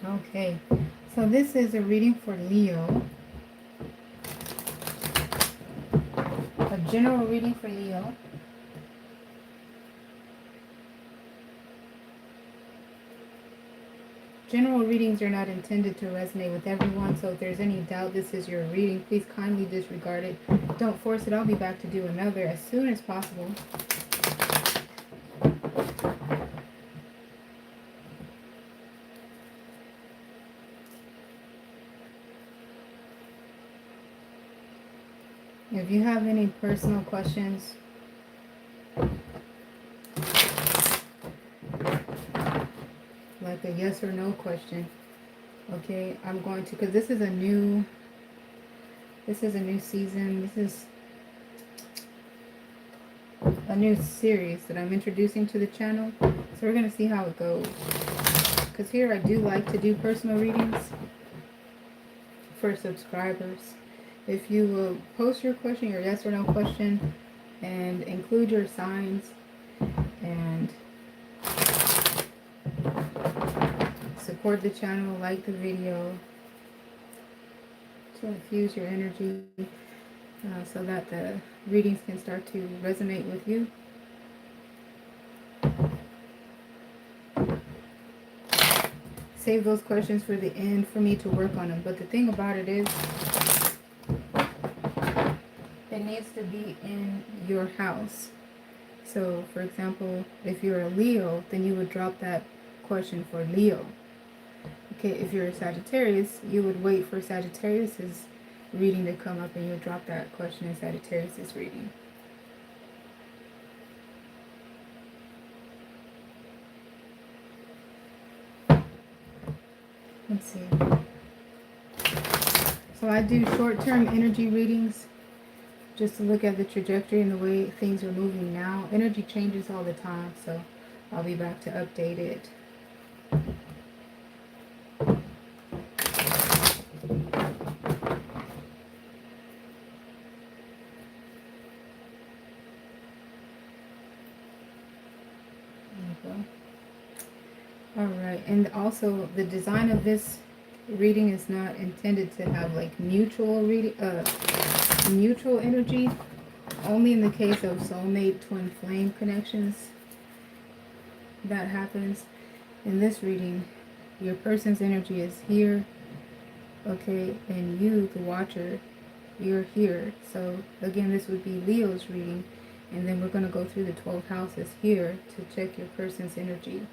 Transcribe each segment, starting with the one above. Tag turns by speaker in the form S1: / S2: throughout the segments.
S1: Okay, so this is a reading for Leo, a general reading for Leo. General readings are not intended to resonate with everyone, so if there's any doubt this is your reading, please kindly disregard it. Don't force it. I'll be back to do another as soon as possible. If you have any personal questions, like a yes or no question, okay, I'm going to, because this is a new season. This is a new series that I'm introducing to the channel. So we're going to see how it goes. Because here I do like to do personal readings for subscribers. If you will post your question, your yes or no question, and include your signs and support the channel, like the video to infuse your energy so that the readings can start to resonate with you. Save those questions for the end for me to work on them. But the thing about it is, it needs to be in your house. So, for example, if you're a Leo, then you would drop that question for Leo. Okay, if you're a Sagittarius, you would wait for Sagittarius's reading to come up and you would drop that question in Sagittarius's reading. Let's see. So I do short-term energy readings just to look at the trajectory and the way things are moving now. Energy changes all the time, so I'll be back to update it. Alright, and also the design of this reading is not intended to have like mutual energy. Only in the case of soulmate twin flame connections that happens. In this reading, your person's energy is here, okay, and you, the watcher, you're here. So again, this would be Leo's reading, and then we're going to go through the 12 houses here to check your person's energy.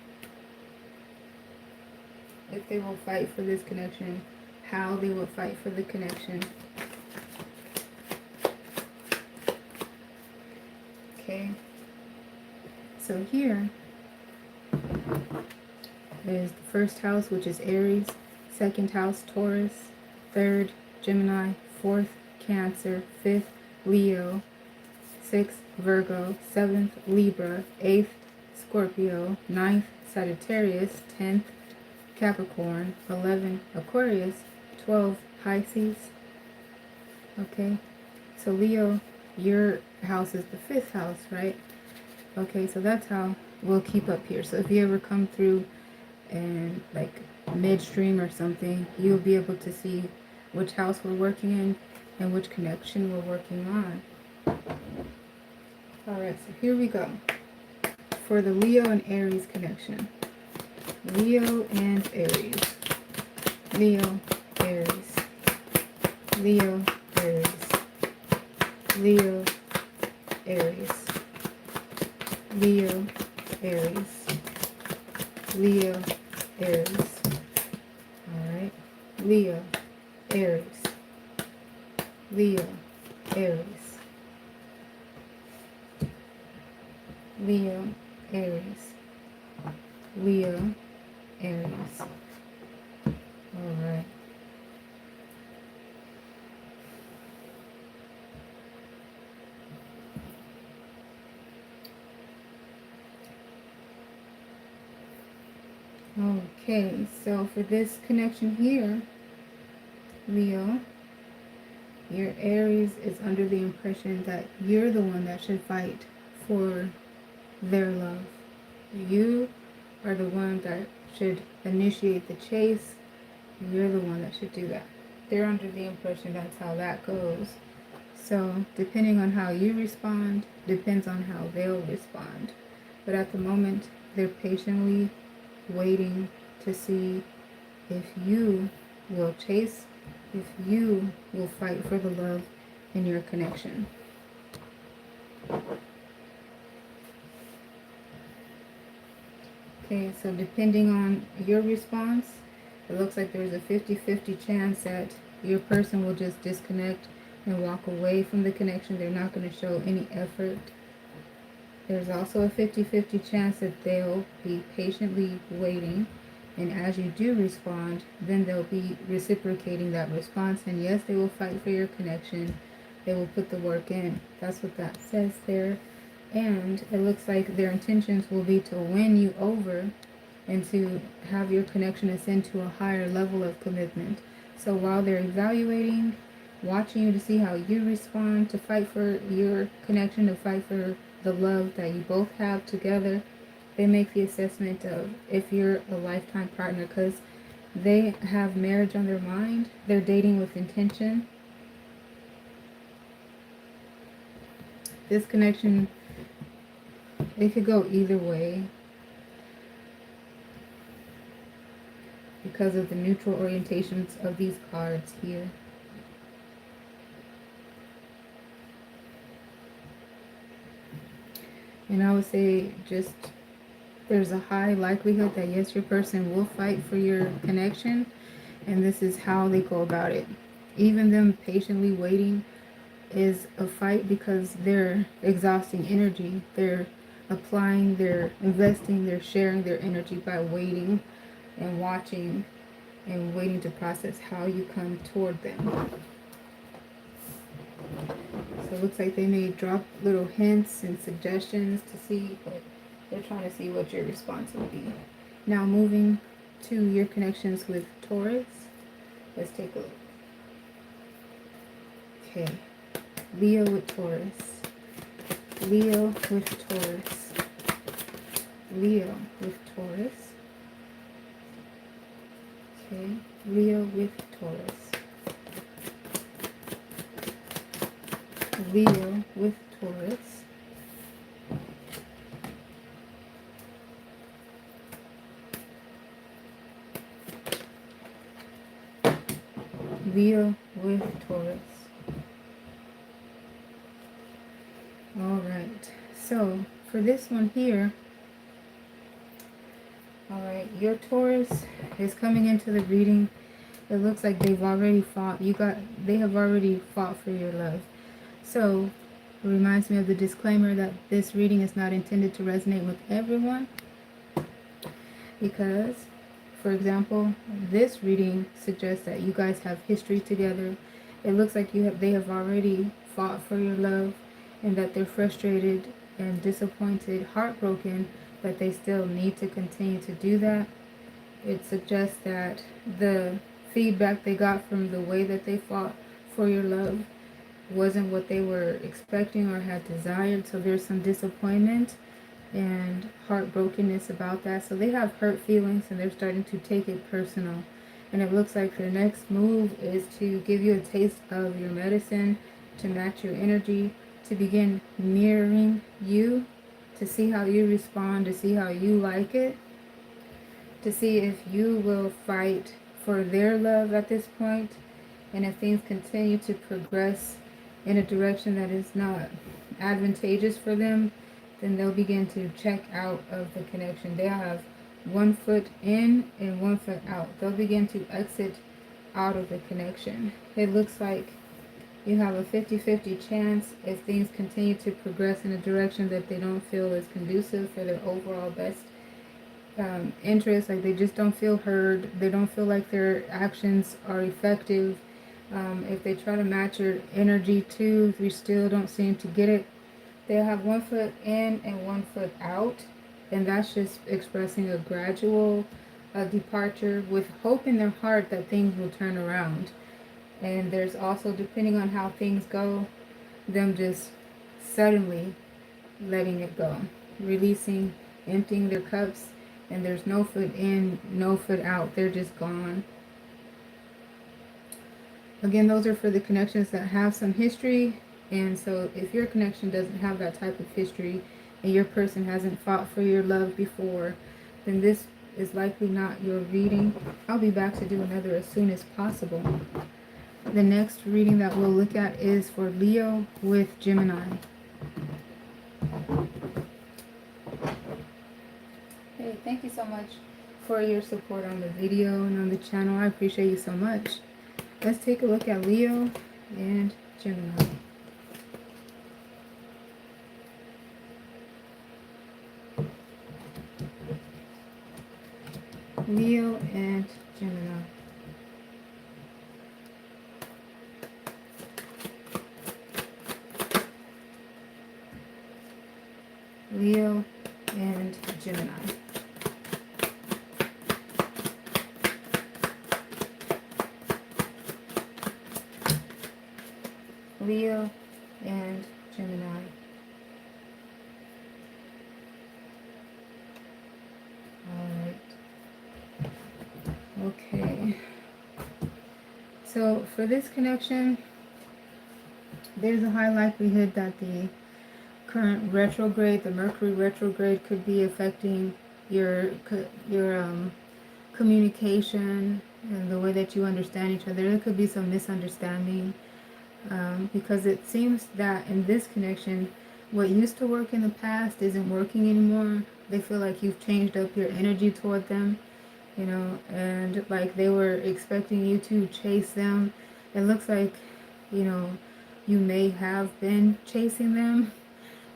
S1: If they will fight for this connection, how they will fight for the connection. Okay. So here is the first house, which is Aries, second house, Taurus, third, Gemini, fourth, Cancer, fifth, Leo, sixth, Virgo, seventh, Libra, eighth, Scorpio, ninth, Sagittarius, 10th, Capricorn, 11, Aquarius, 12, Pisces. Okay, so Leo, your house is the 5th house, right? Okay, so that's how we'll keep up here. So if you ever come through and like midstream or something, you'll be able to see which house we're working in and which connection we're working on. Alright, so here we go. For the Leo and Aries connection. Leo and Aries. Leo, Aries. Leo, Aries. Leo, Aries. Leo, Aries. Leo, Aries. Alright. Leo, Aries. Leo, Aries. Leo, Aries. Leo, Aries. Alright. Okay, so for this connection here, Leo, your Aries is under the impression that you're the one that should fight for their love. You are the one that should initiate the chase You're the one that should do that. They're under the impression that's how that goes. So, depending on how you respond, depends on how they'll respond. But at the moment, they're patiently waiting to see if you will chase, if you will fight for the love in your connection. Okay, so depending on your response, it looks like there's a 50-50 chance that your person will just disconnect and walk away from the connection. They're not going to show any effort. There's also a 50-50 chance that they'll be patiently waiting. And as you do respond, then they'll be reciprocating that response. And yes, they will fight for your connection. They will put the work in. That's what that says there. And it looks like their intentions will be to win you over and to have your connection ascend to a higher level of commitment. So while they're evaluating, watching you to see how you respond, to fight for your connection, to fight for the love that you both have together, they make the assessment of if you're a lifetime partner, because they have marriage on their mind. They're dating with intention. This connection, it could go either way because of the neutral orientations of these cards here. And I would say just there's a high likelihood that yes, your person will fight for your connection, and this is how they go about it. Even them patiently waiting is a fight because they're exhausting energy. They're applying, they're investing, they're sharing their energy by waiting and watching and waiting to process how you come toward them. So it looks like they may drop little hints and suggestions to see, but they're trying to see what your response will be. Now moving to your connections with Taurus. Let's take a look. Okay. Leo with Taurus. Leo with Taurus. Leo with Taurus. Okay. Leo with Taurus. Leo with Taurus. Leo with Taurus. Alright, so for this one here, alright, your Taurus is coming into the reading. It looks like they've already fought. They have already fought for your love. So it reminds me of the disclaimer that this reading is not intended to resonate with everyone, because, for example, this reading suggests that you guys have history together. It looks like they have already fought for your love, and that they're frustrated and disappointed, heartbroken, that they still need to continue to do that. It suggests that the feedback they got from the way that they fought for your love wasn't what they were expecting or had desired. So there's some disappointment and heartbrokenness about that. So they have hurt feelings and they're starting to take it personal. And it looks like their next move is to give you a taste of your medicine, to match your energy, to begin mirroring you, to see how you respond, to see how you like it, to see if you will fight for their love at this point. And if things continue to progress in a direction that is not advantageous for them, then they'll begin to check out of the connection. They'll have 1 foot in and 1 foot out. They'll begin to exit out of the connection. It looks like you have a 50-50 chance if things continue to progress in a direction that they don't feel is conducive for their overall best interest. Like they just don't feel heard. They don't feel like their actions are effective. If they try to match your energy too, if you still don't seem to get it, they'll have 1 foot in and 1 foot out. And that's just expressing a gradual departure with hope in their heart that things will turn around. And there's also, depending on how things go, them just suddenly letting it go, releasing, emptying their cups, and there's no foot in, no foot out. They're just gone. Again, those are for the connections that have some history. And so if your connection doesn't have that type of history and your person hasn't fought for your love before, then this is likely not your reading. I'll be back to do another as soon as possible. The next reading that we'll look at is for Leo with Gemini. Hey, thank you so much for your support on the video and on the channel. I appreciate you so much. Let's take a look at Leo and Gemini. Leo and Gemini. Leo and Gemini. Leo and Gemini. Alright. Okay. So for this connection, there's a high likelihood that the current retrograde, the Mercury retrograde, could be affecting your communication and the way that you understand each other. There could be some misunderstanding. Because it seems that in this connection, what used to work in the past isn't working anymore. They feel like you've changed up your energy toward them, you know, and like they were expecting you to chase them. It looks like, you know, you may have been chasing them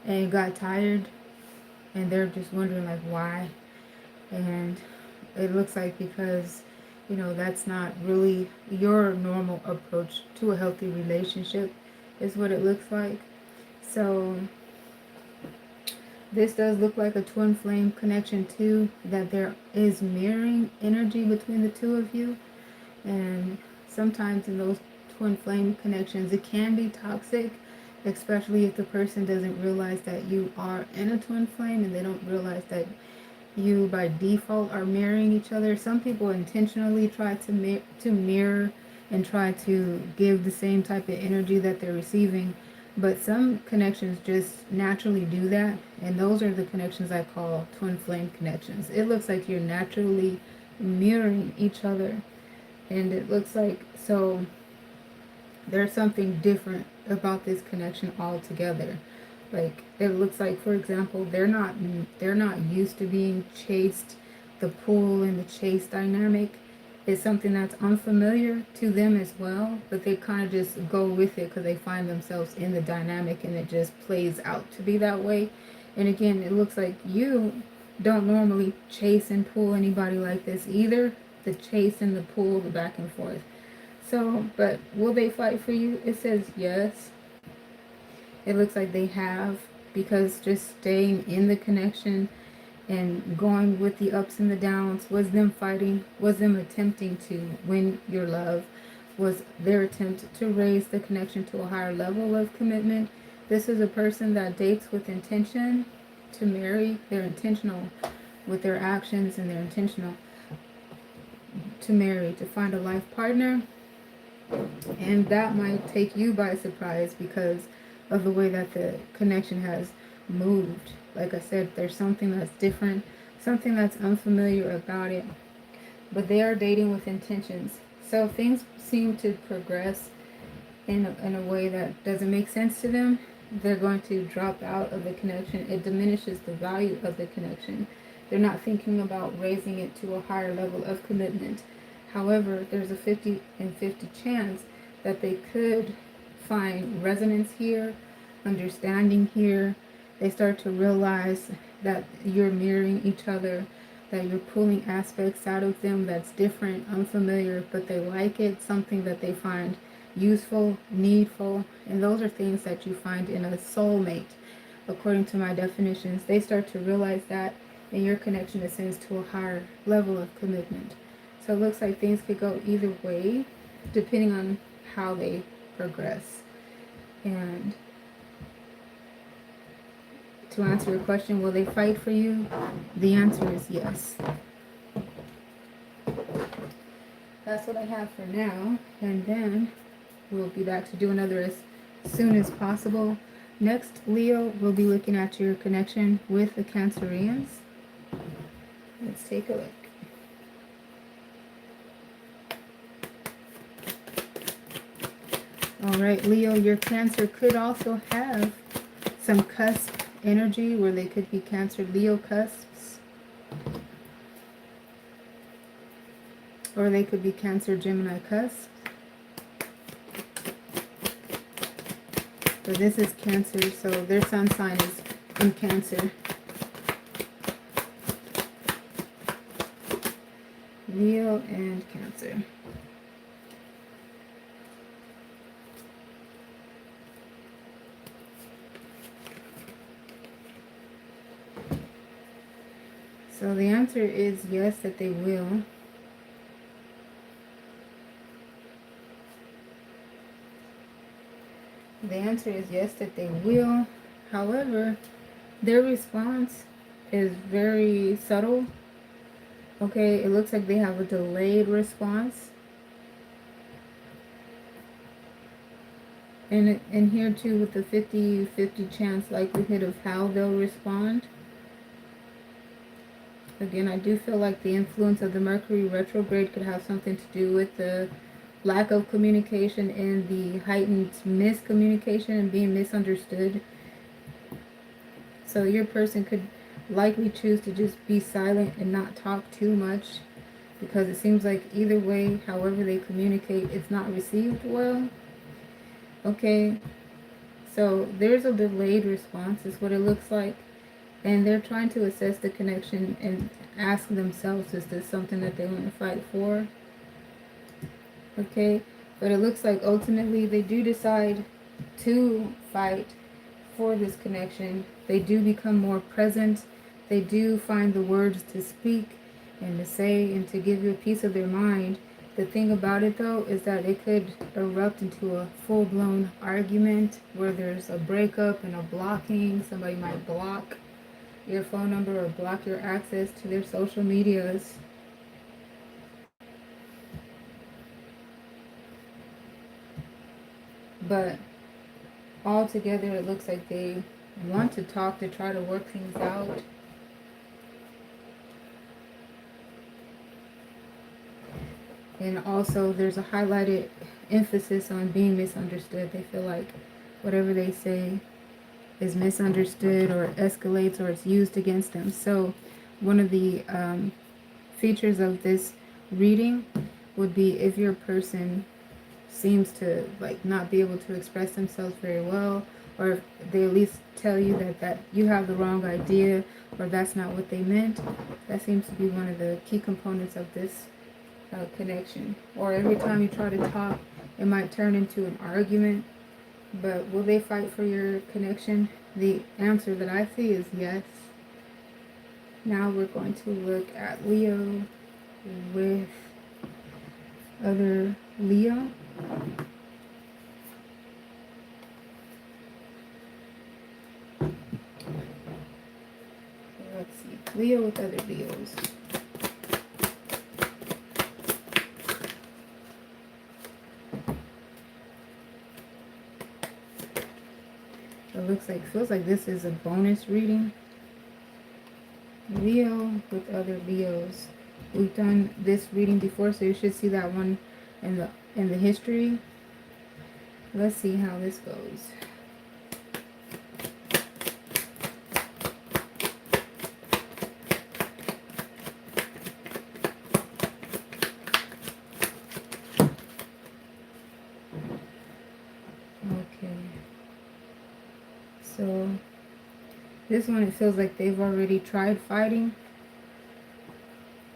S1: and got tired, and they're just wondering like why. And it looks like because, you know, that's not really your normal approach to a healthy relationship, is what it looks like. So this does look like a twin flame connection too, that there is mirroring energy between the two of you. And sometimes in those twin flame connections, it can be toxic, especially if the person doesn't realize that you are in a twin flame and they don't realize that you by default are mirroring each other. Some people intentionally try to mirror and try to give the same type of energy that they're receiving, but some connections just naturally do that, and those are the connections I call twin flame connections. It looks like you're naturally mirroring each other, and it looks like so there's something different about this connection altogether. Like it looks like, for example, they're not used to being chased. The pull and the chase dynamic is something that's unfamiliar to them as well, but they kind of just go with it because they find themselves in the dynamic and it just plays out to be that way. And again, it looks like you don't normally chase and pull anybody like this either. The chase and the pull, the back and forth. So, but will they fight for you? It says yes. It looks like they have, because just staying in the connection and going with the ups and the downs was them fighting, was them attempting to win your love, was their attempt to raise the connection to a higher level of commitment. This is a person that dates with intention to marry. They're intentional with their actions and they're intentional to marry, to find a life partner. And that might take you by surprise because of the way that the connection has moved. Like I said, there's something that's different, something that's unfamiliar about it. But they are dating with intentions. So things seem to progress in a way that doesn't make sense to them. They're going to drop out of the connection. It diminishes the value of the connection. They're not thinking about raising it to a higher level of commitment. However, there's a 50-50 chance that they could find resonance here, understanding here. They start to realize that you're mirroring each other, that you're pulling aspects out of them that's different, unfamiliar, but they like it, something that they find useful, needful, and those are things that you find in a soulmate. According to my definitions, they start to realize that, and your connection ascends to a higher level of commitment. So it looks like things could go either way, depending on how they progress. And to answer your question, will they fight for you? The answer is yes. That's what I have for now. And then We'll be back to do another as soon as possible. Next, Leo, we'll be looking at your connection with the Cancerians. Let's take a look. All right, Leo, your Cancer could also have some cusp energy where they could be Cancer Leo cusps. Or they could be Cancer Gemini cusps. So this is Cancer, so their sun sign is in Cancer. Leo and Cancer. So the answer is yes, that they will. The answer is yes, that they will. However, their response is very subtle. Okay, it looks like they have a delayed response. And here too with the 50-50 chance likelihood of how they'll respond. Again, I do feel like the influence of the Mercury retrograde could have something to do with the lack of communication and the heightened miscommunication and being misunderstood. So your person could likely choose to just be silent and not talk too much, because it seems like either way, however they communicate, it's not received well. Okay, so there's a delayed response is what it looks like. And they're trying to assess the connection and ask themselves, is this something that they want to fight for? Okay, but it looks like ultimately they do decide to fight for this connection. They do become more present. They do find the words to speak and to say and to give you a piece of their mind. The thing about it though is that it could erupt into a full-blown argument where there's a breakup and a blocking. Somebody might block your phone number or block your access to their social medias. But altogether, it looks like they want to talk to try to work things out. And also, there's a highlighted emphasis on being misunderstood. They feel like whatever they say is misunderstood or escalates or it's used against them. So one of the features of this reading would be if your person seems to like not be able to express themselves very well, or if they at least tell you that you have the wrong idea or that's not what they meant. That seems to be one of the key components of this connection. Or every time you try to talk, it might turn into an argument. But will they fight for your connection? The answer that I see is yes. Now we're going to look at Leo with other Leo. Let's see. Leo with other Leos. Feels like this is a bonus reading. Leo with other Leos. We've done this reading before, so you should see that one in the history. Let's see how this goes. So this one, it feels like they've already tried fighting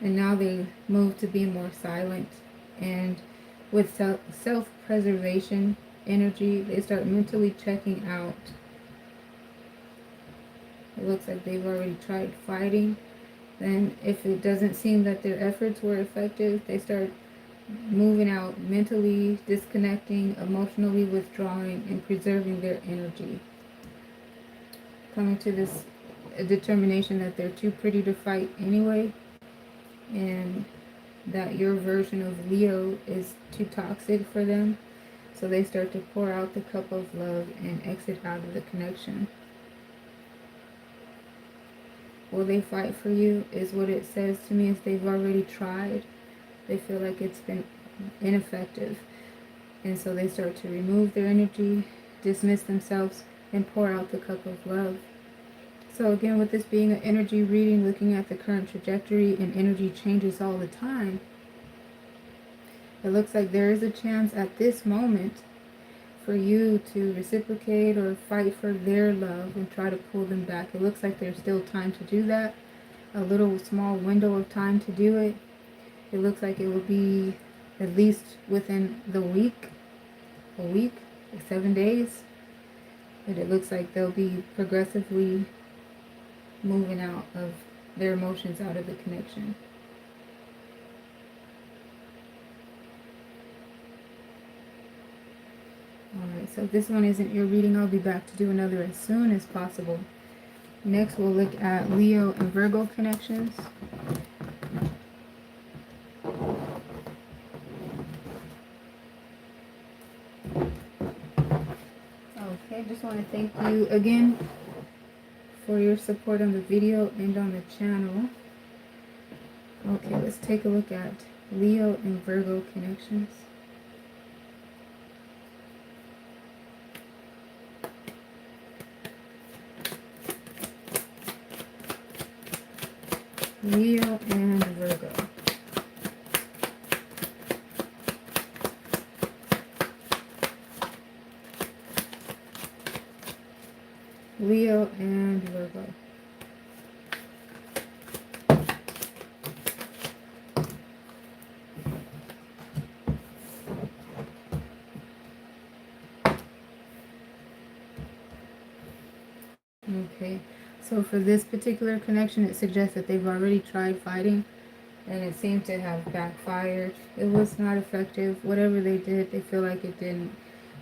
S1: and now they move to be more silent, and with self-preservation energy, they start mentally checking out. It looks like they've already tried fighting. Then if it doesn't seem that their efforts were effective, they start moving out, mentally disconnecting, emotionally withdrawing, and preserving their energy. Coming to this determination that they're too pretty to fight anyway, and that your version of Leo is too toxic for them. So they start to pour out the cup of love and exit out of the connection. Will they fight for you is what it says to me, is they've already tried. They feel like it's been ineffective. And so they start to remove their energy, dismiss themselves, and pour out the cup of love. So again, with this being an energy reading, looking at the current trajectory, and energy changes all the time, it looks like there is a chance at this moment for you to reciprocate or fight for their love and try to pull them back. It looks like there's still time to do that, a little small window of time to do it. It looks like it will be at least within the week, a week, 7 days. But it looks like they'll be progressively moving out of their emotions, out of the connection. Alright, so if this one isn't your reading, I'll be back to do another as soon as possible. Next, we'll look at Leo and Virgo connections. Okay, just want to thank you again for your support on the video and on the channel. Okay, let's take a look at Leo and Virgo connections. Leo and Virgo. Leo and Virgo. Okay, so for this particular connection, it suggests that they've already tried fighting and it seemed to have backfired. It was not effective. Whatever they did, they feel like it didn't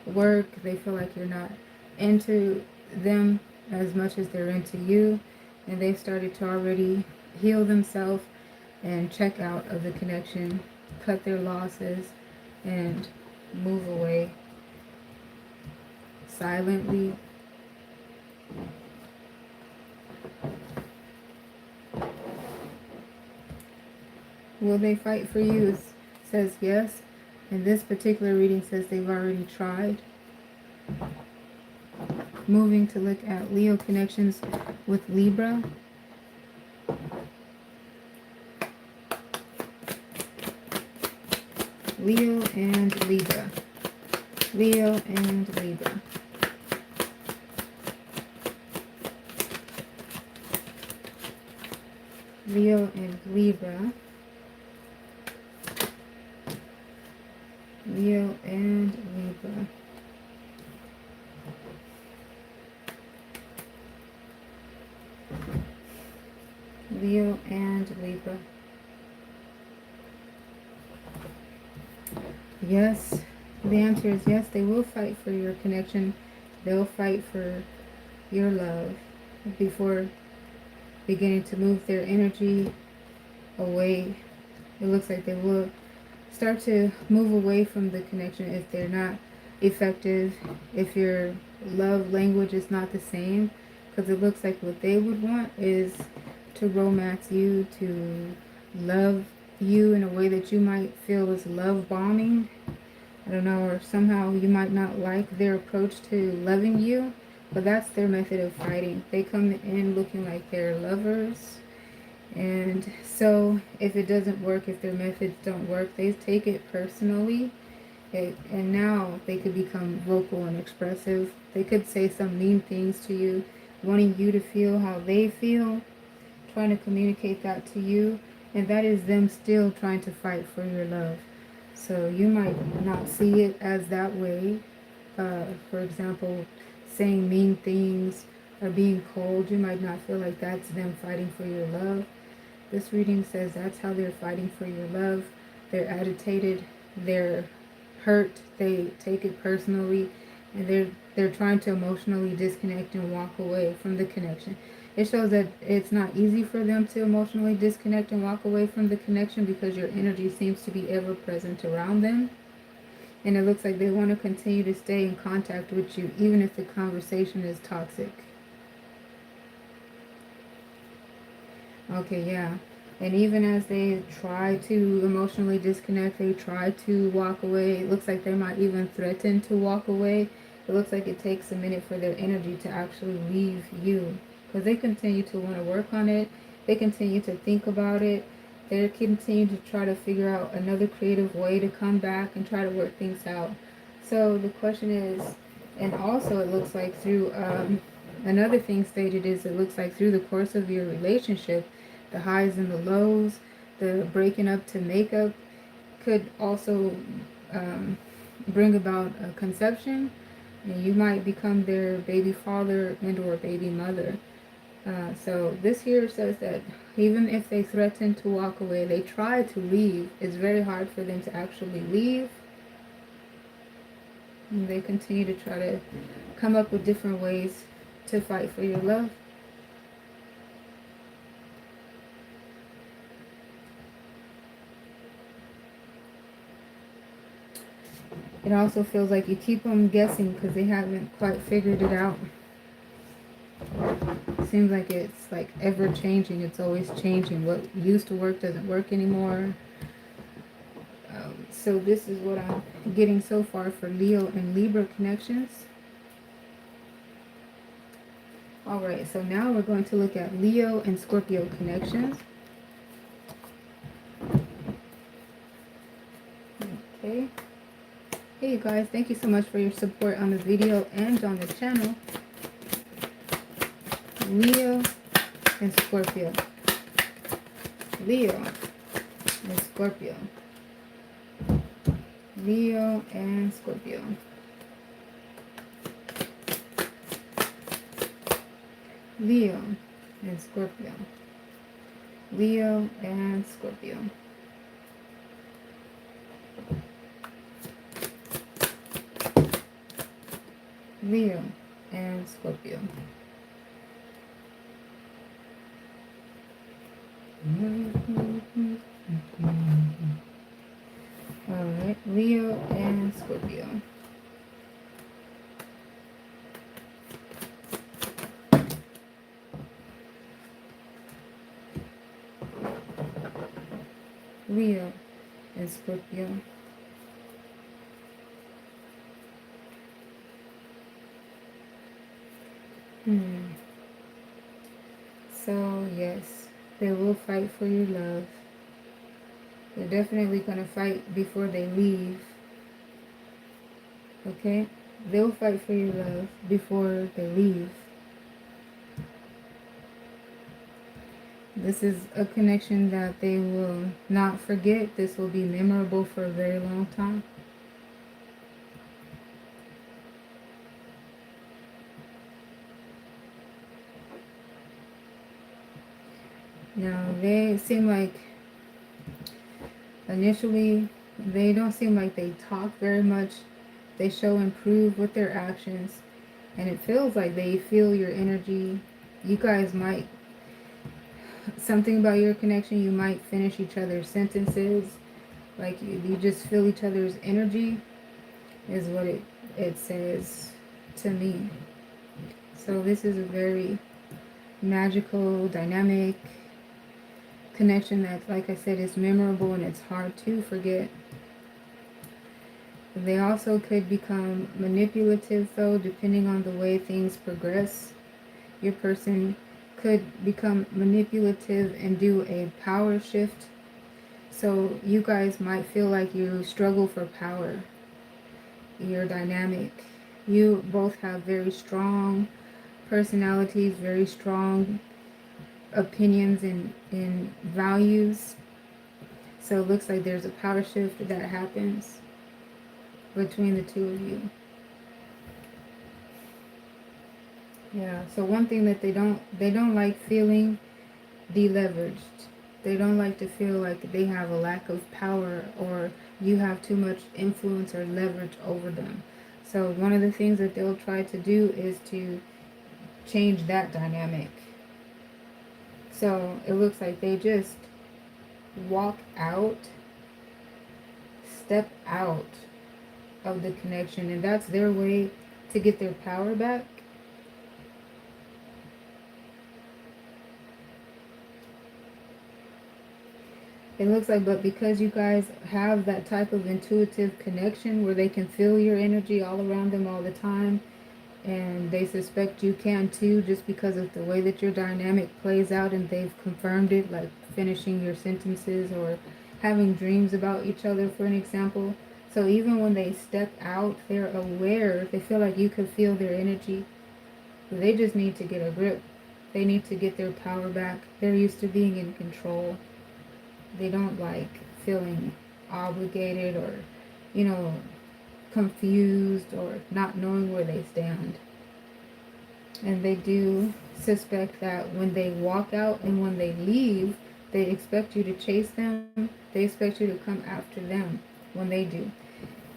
S1: work. They feel like you're not into them as much as they're into you, and they've started to already heal themselves and check out of the connection, cut their losses, and move away silently. Will they fight for you? It says yes. And this particular reading says they've already tried. Moving to look at Leo connections with Libra. Leo and Libra. Leo and Libra. Leo and Libra. Leo and Libra. Leo and Libra. Yes, the answer is yes, they will fight for your connection. They'll fight for your love before beginning to move their energy away. It looks like they will start to move away from the connection if they're not effective, if your love language is not the same, because it looks like what they would want is to romance you, to love you in a way that you might feel is love bombing. I don't know, or somehow you might not like their approach to loving you, but that's their method of fighting. They come in looking like they're lovers, and so if it doesn't work, if their methods don't work, they take it personally. And now they could become vocal and expressive. They could say some mean things to you, wanting you to feel how they feel, trying to communicate that to you, and that is them still trying to fight for your love. So you might not see it as that way. For example, saying mean things or being cold, you might not feel like that's them fighting for your love. This reading says that's how they're fighting for your love. They're agitated, they're hurt, they take it personally, and they're trying to emotionally disconnect and walk away from the connection. It shows that it's not easy for them to emotionally disconnect and walk away from the connection because your energy seems to be ever present around them. And it looks like they want to continue to stay in contact with you, even if the conversation is toxic. Okay, yeah. And even as they try to emotionally disconnect, they try to walk away. It looks like they might even threaten to walk away. It looks like it takes a minute for their energy to actually leave you. Because they continue to want to work on it. They continue to think about it. They continue to try to figure out another creative way to come back and try to work things out. So the question is, and also it looks like through another thing stated is it looks like through the course of your relationship, the highs and the lows, the breaking up to make up could also bring about a conception, and you might become their baby father and or baby mother. So this here says that even if they threaten to walk away, they try to leave. It's very hard for them to actually leave. And they continue to try to come up with different ways to fight for your love. It also feels like you keep them guessing because they haven't quite figured it out. Seems like it's like ever changing. It's always changing. What used to work doesn't work anymore. So this is what I'm getting so far for Leo and Libra connections. Alright, so now we're going to look at Leo and Scorpio connections. Okay. Hey you guys, thank you so much for your support on the video and on the channel. Leo and Scorpio. Leo and Scorpio. Leo and Scorpio. Leo and Scorpio. Leo and Scorpio. Leo and Scorpio. Alright, Leo and Scorpio. Leo and Scorpio. So, yes, they will fight for your love. They're definitely going to fight before they leave. Okay? They'll fight for your love before they leave. This is a connection that they will not forget. This will be memorable for a very long time. Now, they seem like initially, they don't seem like they talk very much. They show improve with their actions. And it feels like they feel your energy. You guys might, something about your connection, you might finish each other's sentences. Like you just feel each other's energy is what it says to me. So this is a very magical, dynamic connection that, like I said, is memorable and it's hard to forget. They also could become manipulative though, depending on the way things progress. Your person could become manipulative and do a power shift. So you guys might feel like you struggle for power. You're dynamic. You both have very strong personalities, very strong opinions and values. So it looks like there's a power shift that happens between the two of you. Yeah, so one thing that they don't like feeling deleveraged. They don't like to feel like they have a lack of power or you have too much influence or leverage over them. So one of the things that they'll try to do is to change that dynamic. So it looks like they just walk out, step out of the connection, and that's their way to get their power back. It looks like, but because you guys have that type of intuitive connection where they can feel your energy all around them all the time, and they suspect you can too, just because of the way that your dynamic plays out, and they've confirmed it, like finishing your sentences or having dreams about each other, for an example. So even when they step out, they're aware, they feel like you can feel their energy. They just need to get a grip. They need to get their power back. They're used to being in control. They don't like feeling obligated or, you know, confused or not knowing where they stand. And they do suspect that when they walk out and when they leave, they expect you to chase them. They expect you to come after them when they do.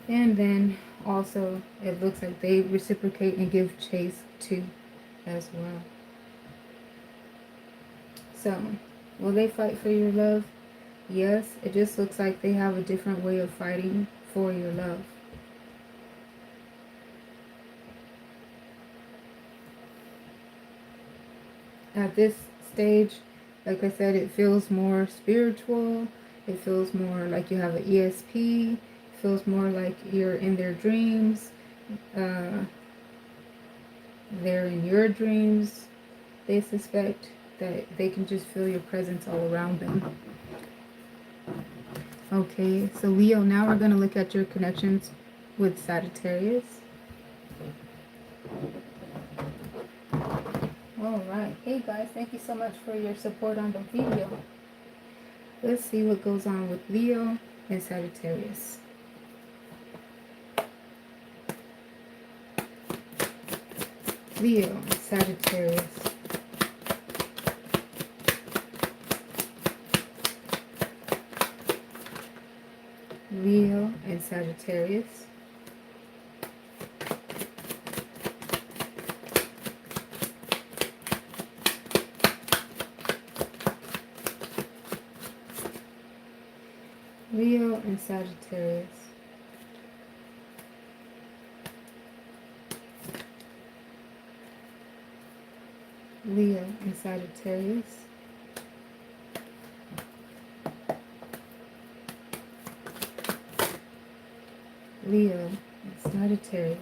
S1: And then also, it looks like they reciprocate and give chase too, as well. So, will they fight for your love? Yes, it just looks like they have a different way of fighting for your love. At this stage, like I said, it feels more spiritual. It feels more like you have an ESP. It feels more like you're in their dreams. Uh, they're in your dreams. They suspect that they can just feel your presence all around them. Okay, so Leo, now we're going to look at your connections with Sagittarius. Alright, hey guys, thank you so much for your support on the video. Let's see what goes on with Leo and Sagittarius. Leo, Sagittarius. Leo and Sagittarius. Leo and Sagittarius. Leo and Sagittarius. Leo and Sagittarius.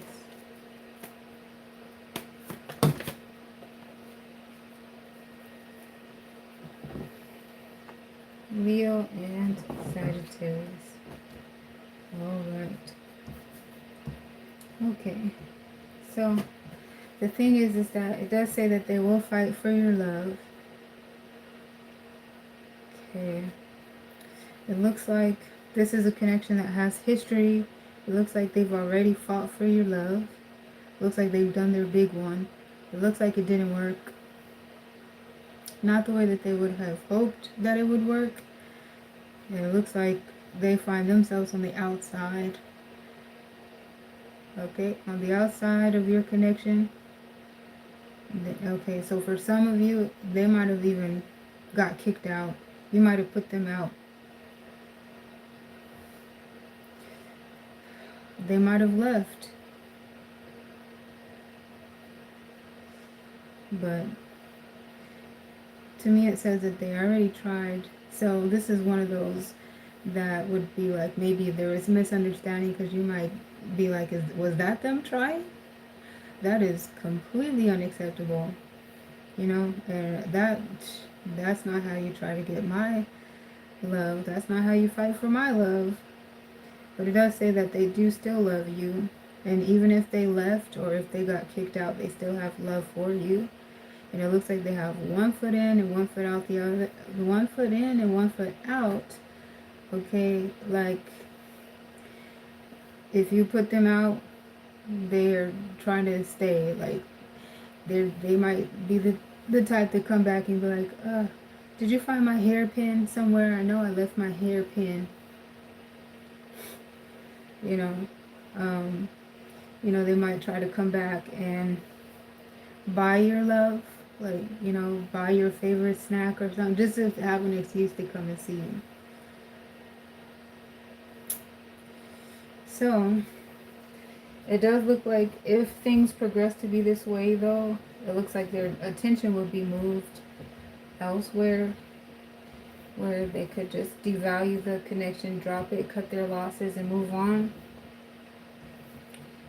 S1: Leo and Sagittarius. Alright. Okay. So the thing is that it does say that they will fight for your love. Okay. It looks like this is a connection that has history. It looks like they've already fought for your love. It looks like they've done their big one. It looks like it didn't work. Not the way that they would have hoped that it would work. And it looks like they find themselves on the outside. Okay, on the outside of your connection. Okay, so for some of you, they might have even got kicked out. You might have put them out. They might have left. But to me it says that they already tried. So this is one of those that would be like, maybe there was a misunderstanding, because you might be like, was that them trying? That is completely unacceptable. You know, and that's not how you try to get my love. That's not how you fight for my love. But it does say that they do still love you. And even if they left or if they got kicked out, they still have love for you. And it looks like they have one foot in and one foot out the other. One foot in and one foot out. Okay, like if you put them out, they're trying to stay. Like they might be the type to come back and be like, did you find my hairpin somewhere? I know I left my hairpin. You know, they might try to come back and buy your love, like, you know, buy your favorite snack or something, just to have an excuse to come and see you. So It does look like if things progress to be this way, though, it looks like their attention will be moved elsewhere, where they could just devalue the connection, drop it, cut their losses, and move on.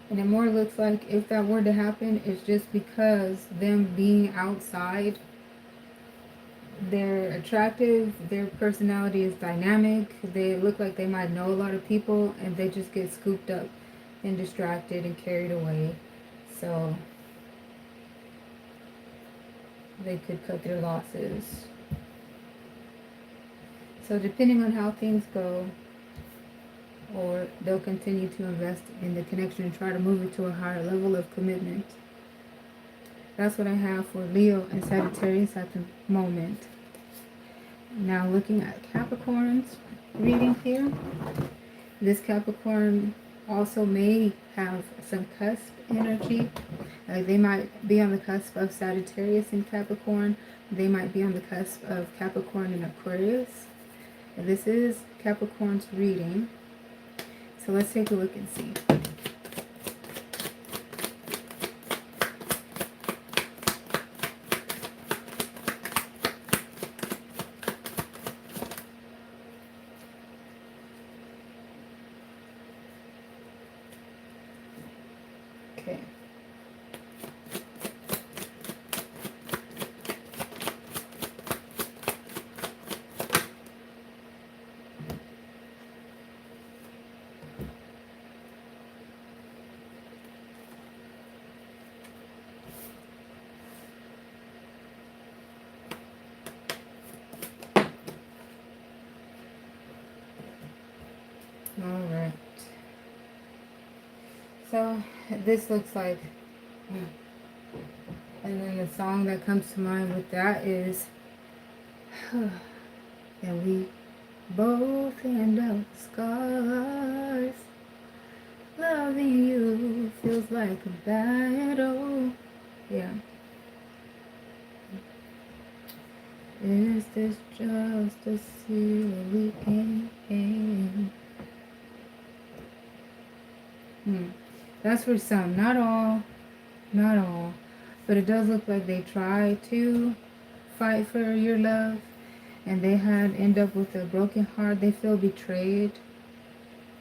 S1: And it more looks like if that were to happen, it's just because them being outside, they're attractive, their personality is dynamic, they look like they might know a lot of people, and they just get scooped up and distracted and carried away. So they could cut their losses. So depending on how things go, or they'll continue to invest in the connection and try to move it to a higher level of commitment. That's what I have for Leo and Sagittarius at the moment. Now looking at Capricorn's reading here. This Capricorn also may have some cusp energy. They might be on the cusp of Sagittarius and Capricorn. They might be on the cusp of Capricorn and Aquarius. This is Capricorn's reading. So let's take a look and see. Okay. All right. So this looks like, and then the song that comes to mind with that is, and we both end up scars. Loving you feels like a battle. Yeah. Is this just a silly game? That's for some, not all, but it does look like they try to fight for your love, and they had end up with a broken heart. They feel betrayed.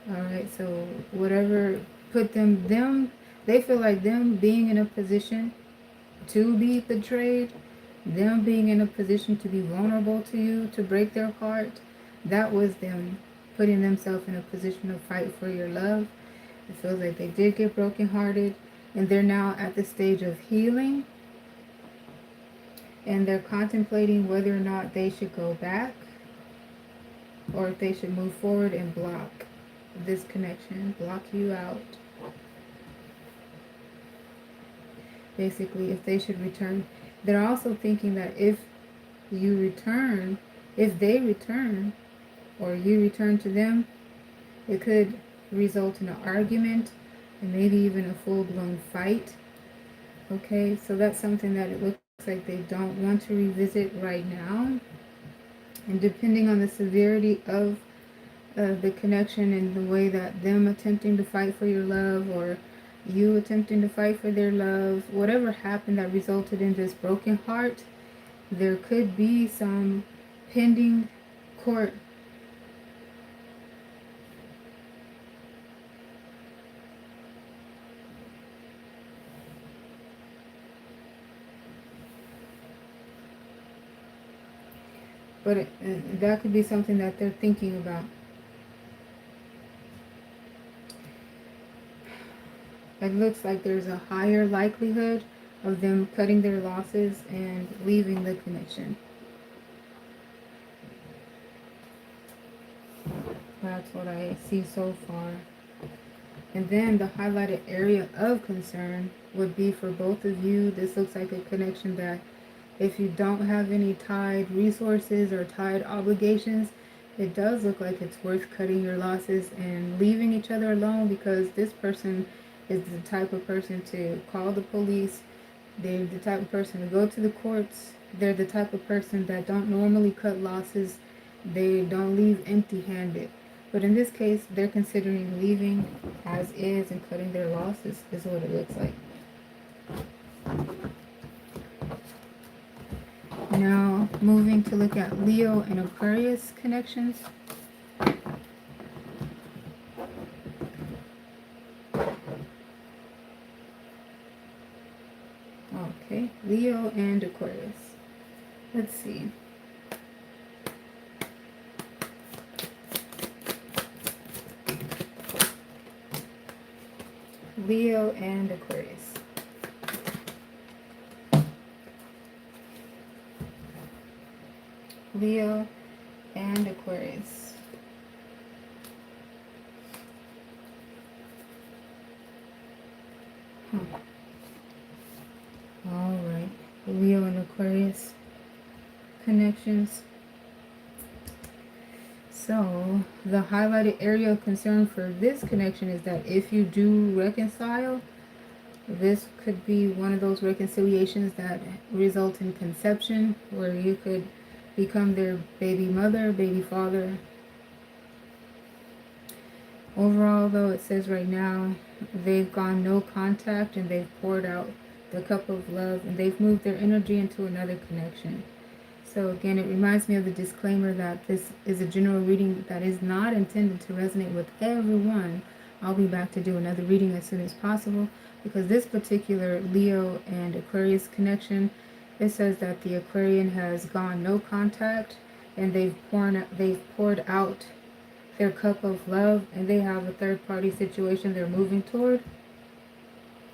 S1: All right, so whatever put them, they feel like them being in a position to be betrayed, them being in a position to be vulnerable to you, to break their heart, that was them putting themselves in a position to fight for your love. It feels like they did get brokenhearted, and they're now at the stage of healing, and they're contemplating whether or not they should go back or if they should move forward and block this connection, block you out. Basically, if they should return. They're also thinking that if you return, if they return, or you return to them, it could result in an argument and maybe even a full-blown fight. Okay, so that's something that it looks like they don't want to revisit right now. And depending on the severity of the connection and the way that them attempting to fight for your love, or you attempting to fight for their love, whatever happened that resulted in this broken heart, there could be some pending court but that could be something that they're thinking about. It looks like there's a higher likelihood of them cutting their losses and leaving the connection. That's what I see so far. And then the highlighted area of concern would be for both of you. This looks like a connection that if you don't have any tied resources or tied obligations, it does look like it's worth cutting your losses and leaving each other alone, because this person is the type of person to call the police. They're the type of person to go to the courts. They're the type of person that don't normally cut losses. They don't leave empty-handed. But in this case, they're considering leaving as is and cutting their losses, is what it looks like. Now, moving to look at Leo and Aquarius connections. Okay, Leo and Aquarius. Let's see. Leo and Aquarius. Leo and Aquarius. All right, Leo and Aquarius connections. So the highlighted area of concern for this connection is that if you do reconcile, this could be one of those reconciliations that result in conception, where you could become their baby mother, baby father. Overall, though, it says right now they've gone no contact and they've poured out the cup of love and they've moved their energy into another connection. So again, it reminds me of the disclaimer that this is a general reading that is not intended to resonate with everyone. I'll be back to do another reading as soon as possible, because this particular Leo and Aquarius connection, it says that the Aquarian has gone no contact and they've poured out their cup of love, and they have a third party situation they're moving toward.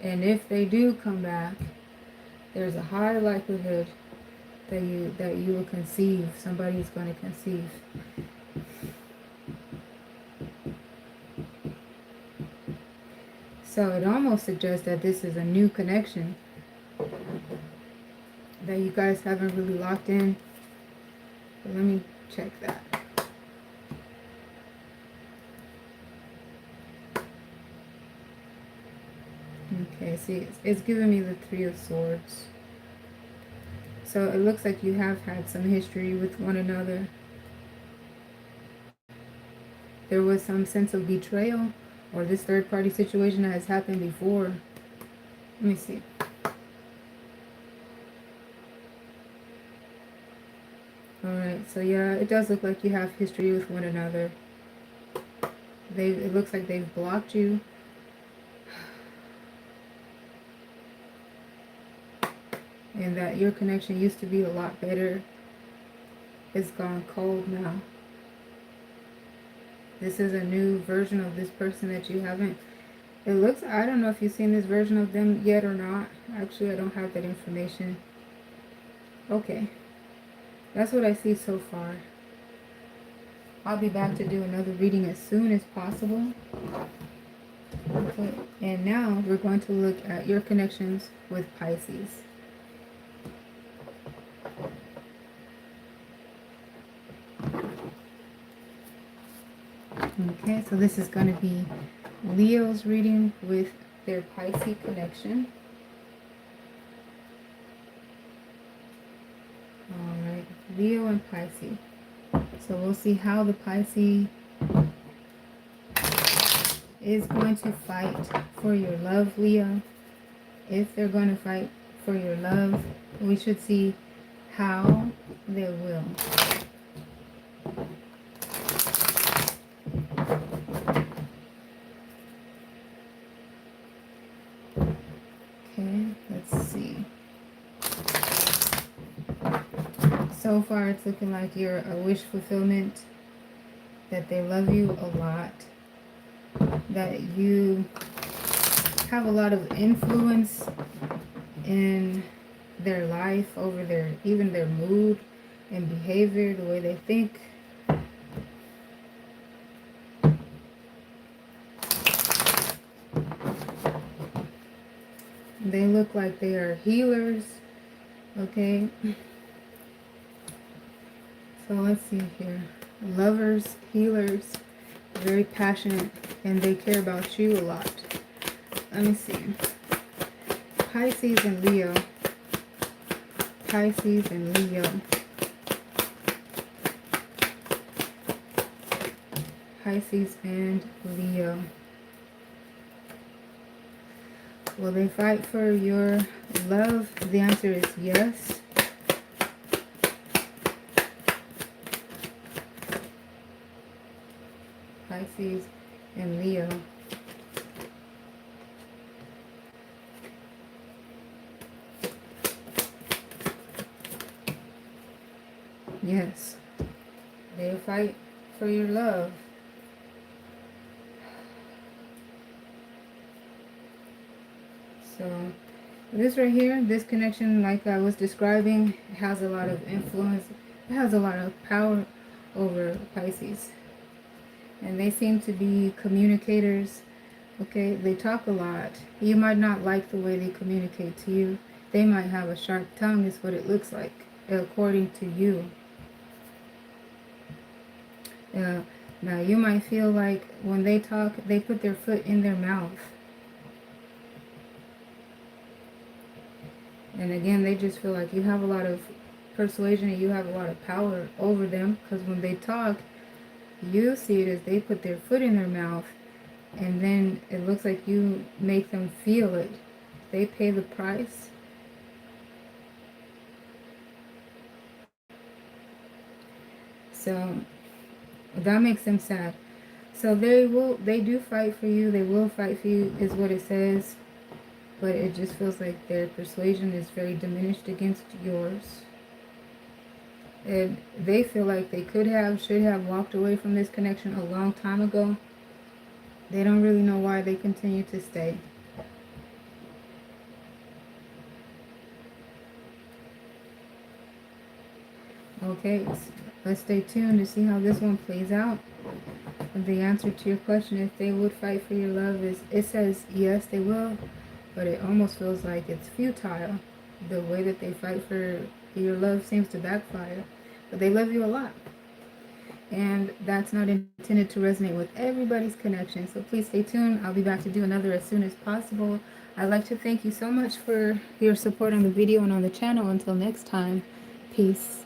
S1: And if they do come back, there's a high likelihood that you will conceive. Somebody's going to conceive. So it almost suggests that this is a new connection that you guys haven't really locked in. But let me check that. Okay, see, it's giving me the Three of Swords. So it looks like you have had some history with one another. There was some sense of betrayal, or this third party situation that has happened before. Let me see. Alright, so yeah, it does look like you have history with one another. It looks like they've blocked you. And that your connection used to be a lot better. It's gone cold now. This is a new version of this person that you haven't. It looks, I don't know if you've seen this version of them yet or not. Actually, I don't have that information. Okay. That's what I see so far. I'll be back to do another reading as soon as possible. Okay. And now we're going to look at your connections with Pisces. Okay, so this is going to be Leo's reading with their Pisces connection. Alright, Leo and Pisces. So we'll see how the Pisces is going to fight for your love, Leo. If they're going to fight for your love, we should see how they will. Let's see. So far, it's looking like you're a wish fulfillment, that they love you a lot, that you have a lot of influence in their life over even their mood and behavior, the way they think. They look like they are healers, okay? So let's see here. Lovers, healers, very passionate, and they care about you a lot. Let me see. Pisces and Leo. Pisces and Leo. Pisces and Leo. Will they fight for your love? The answer is yes. Pisces and Leo. Yes. They'll fight for your love. So this right here, this connection, like I was describing, has a lot of influence. It has a lot of power over Pisces. And they seem to be communicators. Okay, they talk a lot. You might not like the way they communicate to you. They might have a sharp tongue is what it looks like, according to you. Now, you might feel like when they talk, they put their foot in their mouth. And again, they just feel like you have a lot of persuasion and you have a lot of power over them. Because when they talk, you see it as they put their foot in their mouth. And then it looks like you make them feel it. They pay the price. So that makes them sad. So they do fight for you. They will fight for you is what it says. But it just feels like their persuasion is very diminished against yours. And they feel like they should have walked away from this connection a long time ago. They don't really know why they continue to stay. Okay, let's stay tuned to see how this one plays out. And the answer to your question, if they would fight for your love, is it says yes, they will. But it almost feels like it's futile. The way that they fight for your love seems to backfire. But they love you a lot. And that's not intended to resonate with everybody's connection. So please stay tuned. I'll be back to do another as soon as possible. I'd like to thank you so much for your support on the video and on the channel. Until next time, peace.